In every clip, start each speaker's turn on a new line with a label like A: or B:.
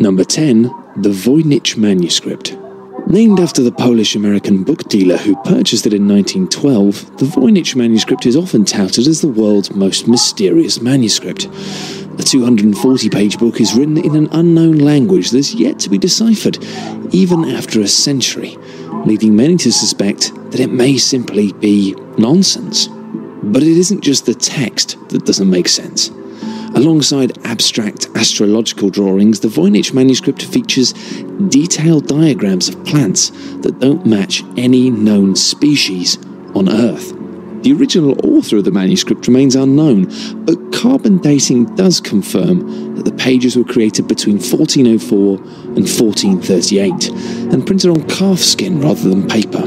A: Number 10. The Voynich Manuscript. Named after the Polish-American book dealer who purchased it in 1912, the Voynich manuscript is often touted as the world's most mysterious manuscript. The 240-page book is written in an unknown language that is yet to be deciphered, even after a century, leading many to suspect that it may simply be nonsense. But it isn't just the text that doesn't make sense. Alongside abstract astrological drawings, the Voynich manuscript features detailed diagrams of plants that don't match any known species on Earth. The original author of the manuscript remains unknown, but carbon dating does confirm that the pages were created between 1404 and 1438 and printed on calfskin rather than paper.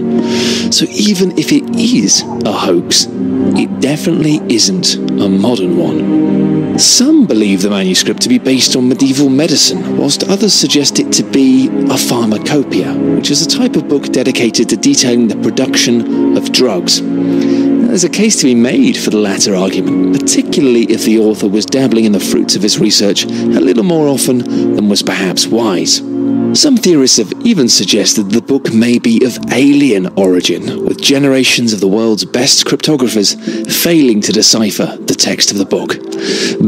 A: So even if it is a hoax, it definitely isn't a modern one. Some believe the manuscript to be based on medieval medicine, whilst others suggest it to be a pharmacopoeia, which is a type of book dedicated to detailing the production of drugs. There's a case to be made for the latter argument, particularly if the author was dabbling in the fruits of his research a little more often than was perhaps wise. Some theorists have even suggested the book may be of alien origin, with generations of the world's best cryptographers failing to decipher the text of the book.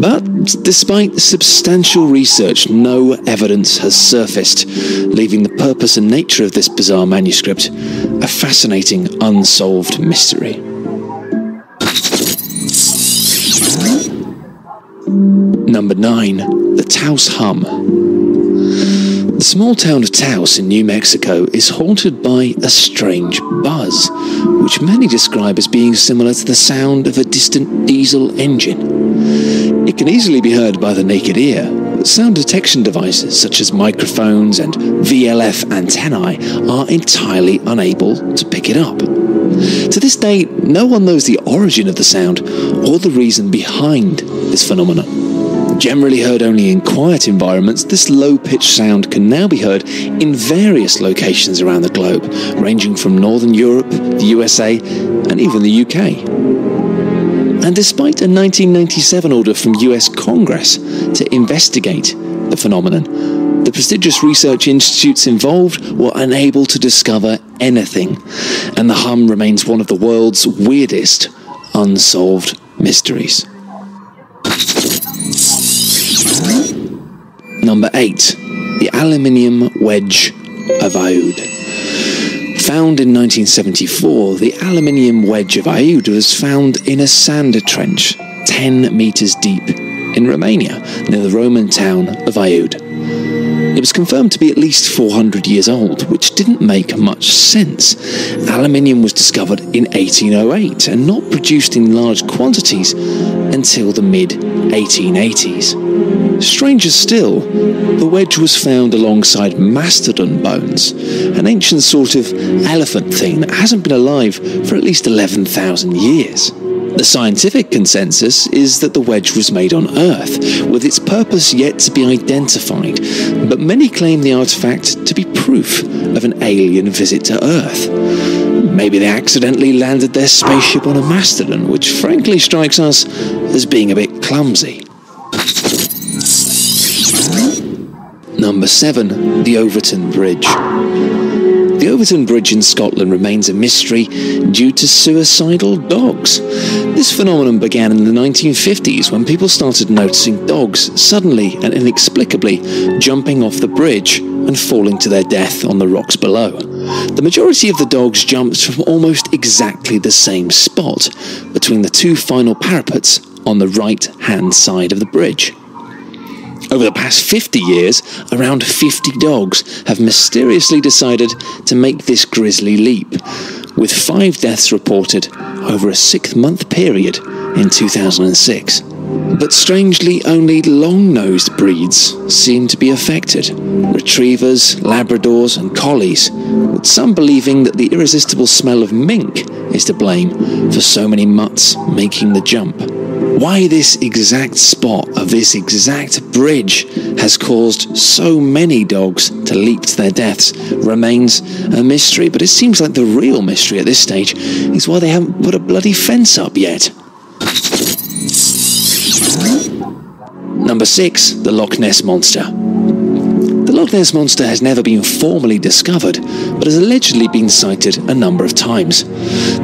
A: But despite substantial research, no evidence has surfaced, leaving the purpose and nature of this bizarre manuscript a fascinating unsolved mystery. Number 9. The Taos Hum. The small town of Taos in New Mexico is haunted by a strange buzz, which many describe as being similar to the sound of a distant diesel engine. It can easily be heard by the naked ear, but sound detection devices such as microphones and VLF antennae are entirely unable to pick it up. To this day, no one knows the origin of the sound or the reason behind this phenomenon. Generally heard only in quiet environments, this low-pitched sound can now be heard in various locations around the globe, ranging from Northern Europe, the USA, and even the UK. And despite a 1997 order from US Congress to investigate the phenomenon, the prestigious research institutes involved were unable to discover anything, and the hum remains one of the world's weirdest unsolved mysteries. Number 8. The Aluminium Wedge of Aoud. Found in 1974, the aluminium wedge of Aoud was found in a sand trench 10 meters deep in Romania, near the Roman town of Aoud. It was confirmed to be at least 400 years old, which didn't make much sense. Aluminium was discovered in 1808 and not produced in large quantities until the mid-1880s. Stranger still, the wedge was found alongside mastodon bones, an ancient sort of elephant thing that hasn't been alive for at least 11,000 years. The scientific consensus is that the wedge was made on Earth, with its purpose yet to be identified, but many claim the artifact to be proof of an alien visit to Earth. Maybe they accidentally landed their spaceship on a mastodon, which frankly strikes us as being a bit clumsy. Number 7. The Overton Bridge. The Overton Bridge in Scotland remains a mystery due to suicidal dogs. This phenomenon began in the 1950s when people started noticing dogs suddenly and inexplicably jumping off the bridge and falling to their death on the rocks below. The majority of the dogs jumped from almost exactly the same spot, between the two final parapets on the right-hand side of the bridge. Over the past 50 years, around 50 dogs have mysteriously decided to make this grisly leap, with 5 deaths reported over a 6-month period in 2006. But strangely, only long-nosed breeds seem to be affected. Retrievers, Labradors and Collies, with some believing that the irresistible smell of mink is to blame for so many mutts making the jump. Why this exact spot of this exact bridge has caused so many dogs to leap to their deaths remains a mystery, but it seems like the real mystery at this stage is why they haven't put a bloody fence up yet. Number 6. The Loch Ness Monster. Loch Ness Monster has never been formally discovered, but has allegedly been sighted a number of times.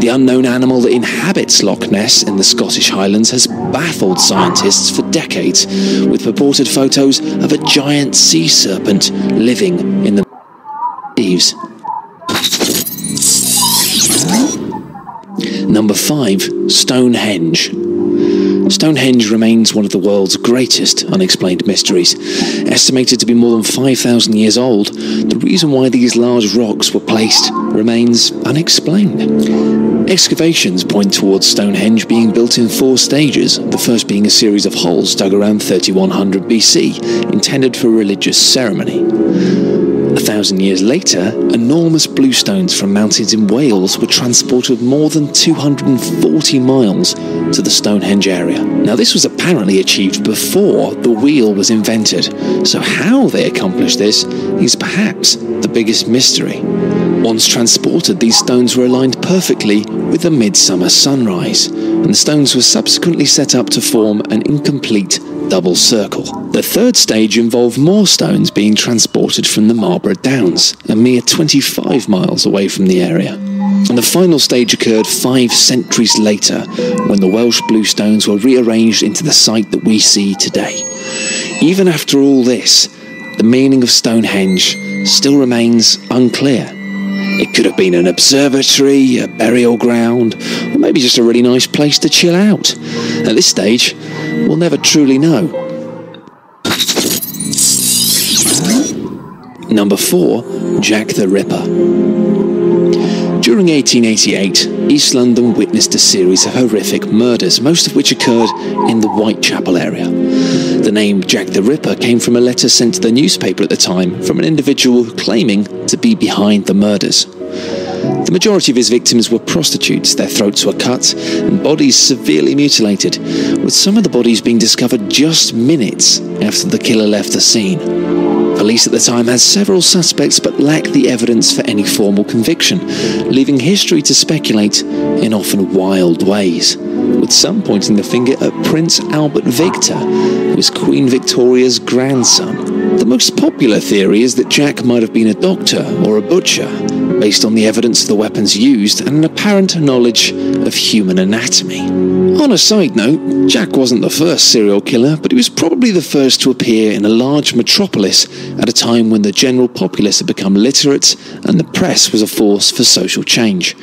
A: The unknown animal that inhabits Loch Ness in the Scottish Highlands has baffled scientists for decades, with purported photos of a giant sea serpent living in the leaves. Number 5. Stonehenge. Stonehenge remains one of the world's greatest unexplained mysteries. Estimated to be more than 5,000 years old, the reason why these large rocks were placed remains unexplained. Excavations point towards Stonehenge being built in 4 stages, the first being a series of holes dug around 3100 BC, intended for religious ceremony. 1,000 years later, enormous bluestones from mountains in Wales were transported more than 240 miles to the Stonehenge area. Now, this was apparently achieved before the wheel was invented, so how they accomplished this is perhaps the biggest mystery. Once transported, these stones were aligned perfectly with the midsummer sunrise, and the stones were subsequently set up to form an incomplete double circle. The third stage involved more stones being transported from the Marlborough Downs, a mere 25 miles away from the area. And the final stage occurred 5 centuries later, when the Welsh bluestones were rearranged into the site that we see today. Even after all this, the meaning of Stonehenge still remains unclear. It could have been an observatory, a burial ground, or maybe just a really nice place to chill out. At this stage, we'll never truly know. Number 4. Jack the Ripper. During 1888, East London witnessed a series of horrific murders, most of which occurred in the Whitechapel area. The name Jack the Ripper came from a letter sent to the newspaper at the time from an individual claiming to be behind the murders. The majority of his victims were prostitutes, their throats were cut and bodies severely mutilated, with some of the bodies being discovered just minutes after the killer left the scene. Police at the time had several suspects but lacked the evidence for any formal conviction, leaving history to speculate in often wild ways, with some pointing the finger at Prince Albert Victor, who was Queen Victoria's grandson. The most popular theory is that Jack might have been a doctor or a butcher, based on the evidence of the weapons used and an apparent knowledge of human anatomy. On a side note, Jack wasn't the first serial killer, but he was probably the first to appear in a large metropolis at a time when the general populace had become literate and the press was a force for social change.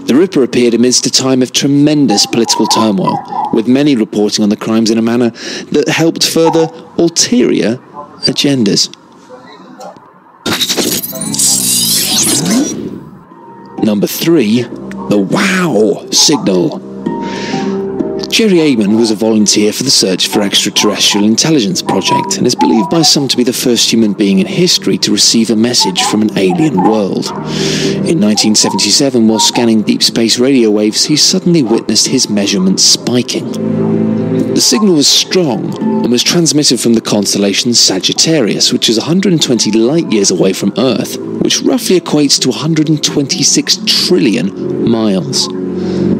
A: The Ripper appeared amidst a time of tremendous political turmoil, with many reporting on the crimes in a manner that helped further ulterior agendas. Number 3. The Wow Signal. Jerry Amon was a volunteer for the Search for Extraterrestrial Intelligence project and is believed by some to be the first human being in history to receive a message from an alien world. In 1977, while scanning deep space radio waves, he suddenly witnessed his measurements spiking. The signal was strong and was transmitted from the constellation Sagittarius, which is 120 light-years away from Earth, which roughly equates to 126 trillion miles.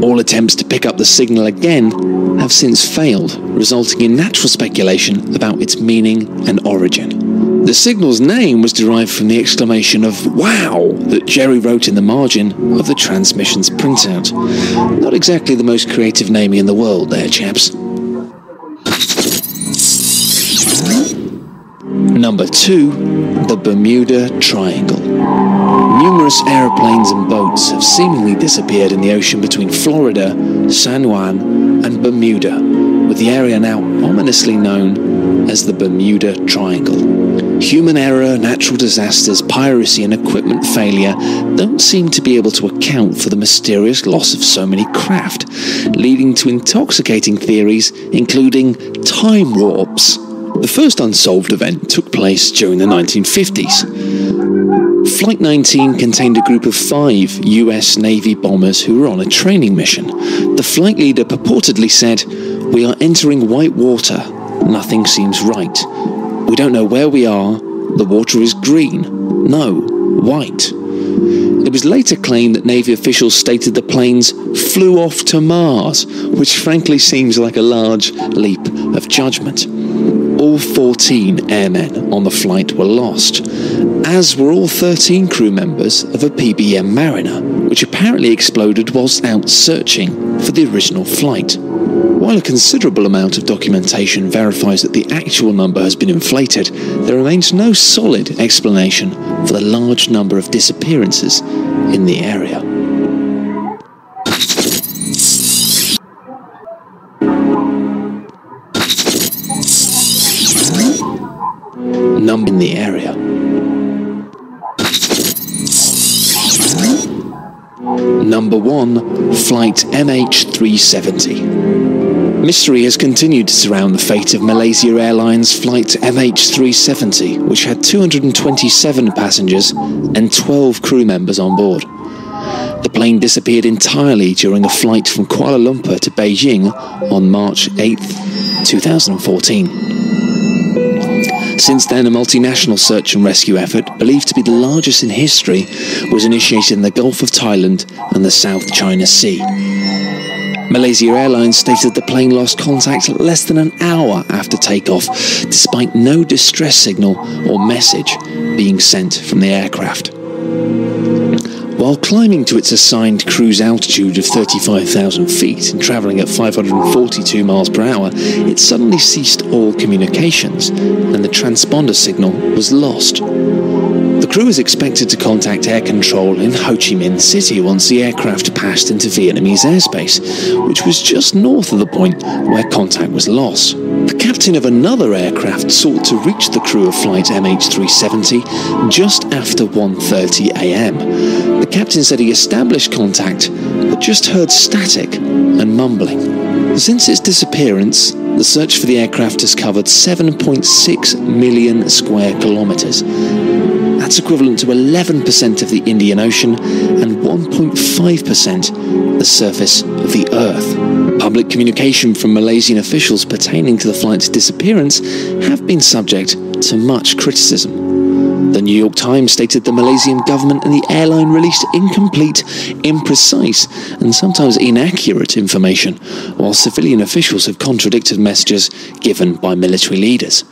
A: All attempts to pick up the signal again have since failed, resulting in natural speculation about its meaning and origin. The signal's name was derived from the exclamation of "wow" that Jerry wrote in the margin of the transmission's printout. Not exactly the most creative naming in the world there, chaps. Number 2. The Bermuda Triangle. Numerous aeroplanes and boats have seemingly disappeared in the ocean between Florida, San Juan, and Bermuda, with the area now ominously known as the Bermuda Triangle. Human error, natural disasters, piracy, and equipment failure don't seem to be able to account for the mysterious loss of so many craft, leading to intoxicating theories, including time warps. The first Unsolved event took place during the 1950s. Flight 19 contained a group of 5 US Navy bombers who were on a training mission. The flight leader purportedly said, "We are entering white water. Nothing seems right. We don't know where we are. The water is green. No, white." It was later claimed that Navy officials stated the planes flew off to Mars, which frankly seems like a large leap of judgment. all 14 airmen on the flight were lost, as were all 13 crew members of a PBM Mariner, which apparently exploded whilst out searching for the original flight. While a considerable amount of documentation verifies that the actual number has been inflated, there remains no solid explanation for the large number of disappearances in the area. Number in the area. Number 1. Flight MH370. Mystery has continued to surround the fate of Malaysia Airlines flight MH370, which had 227 passengers and 12 crew members on board. The plane disappeared entirely during a flight from Kuala Lumpur to Beijing on March 8, 2014. Since then, a multinational search and rescue effort, believed to be the largest in history, was initiated in the Gulf of Thailand and the South China Sea. Malaysia Airlines stated the plane lost contact less than an hour after takeoff, despite no distress signal or message being sent from the aircraft. While climbing to its assigned cruise altitude of 35,000 feet and travelling at 542 miles per hour, it suddenly ceased all communications and the transponder signal was lost. The crew was expected to contact air control in Ho Chi Minh City once the aircraft passed into Vietnamese airspace, which was just north of the point where contact was lost. The captain of another aircraft sought to reach the crew of flight MH370 just after 1:30 a.m. The captain said he established contact, but just heard static and mumbling. Since its disappearance, the search for the aircraft has covered 7.6 million square kilometres. That's equivalent to 11% of the Indian Ocean and 1.5% the surface of the Earth. Public communication from Malaysian officials pertaining to the flight's disappearance have been subject to much criticism. The New York Times stated the Malaysian government and the airline released incomplete, imprecise, and sometimes inaccurate information, while civilian officials have contradicted messages given by military leaders.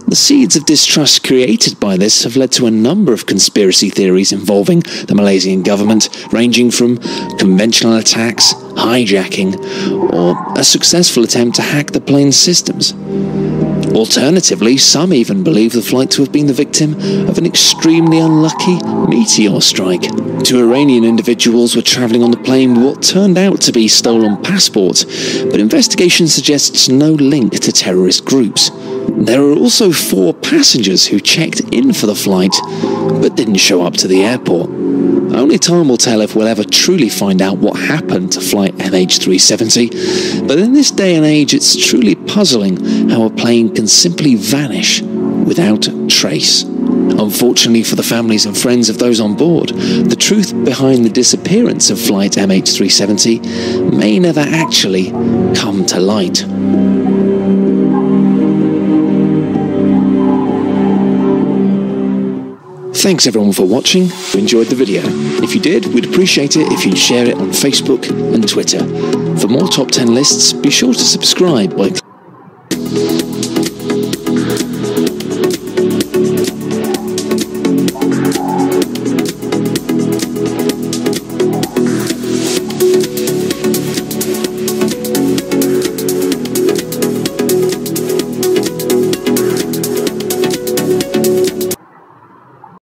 A: The seeds of distrust created by this have led to a number of conspiracy theories involving the Malaysian government, ranging from conventional attacks, hijacking, or a successful attempt to hack the plane's systems. Alternatively, some even believe the flight to have been the victim of an extremely unlucky meteor strike. Two Iranian individuals were travelling on the plane with what turned out to be stolen passports, but investigation suggests no link to terrorist groups. There are also 4 passengers who checked in for the flight, but didn't show up to the airport. Only time will tell if we'll ever truly find out what happened to flight MH370, but in this day and age it's truly puzzling how a plane can simply vanish without trace. Unfortunately for the families and friends of those on board, the truth behind the disappearance of flight MH370 may never actually come to light. Thanks everyone for watching. If you enjoyed the video. If you did, we'd appreciate it if you'd share it on Facebook and Twitter. For more top 10 lists, be sure to subscribe by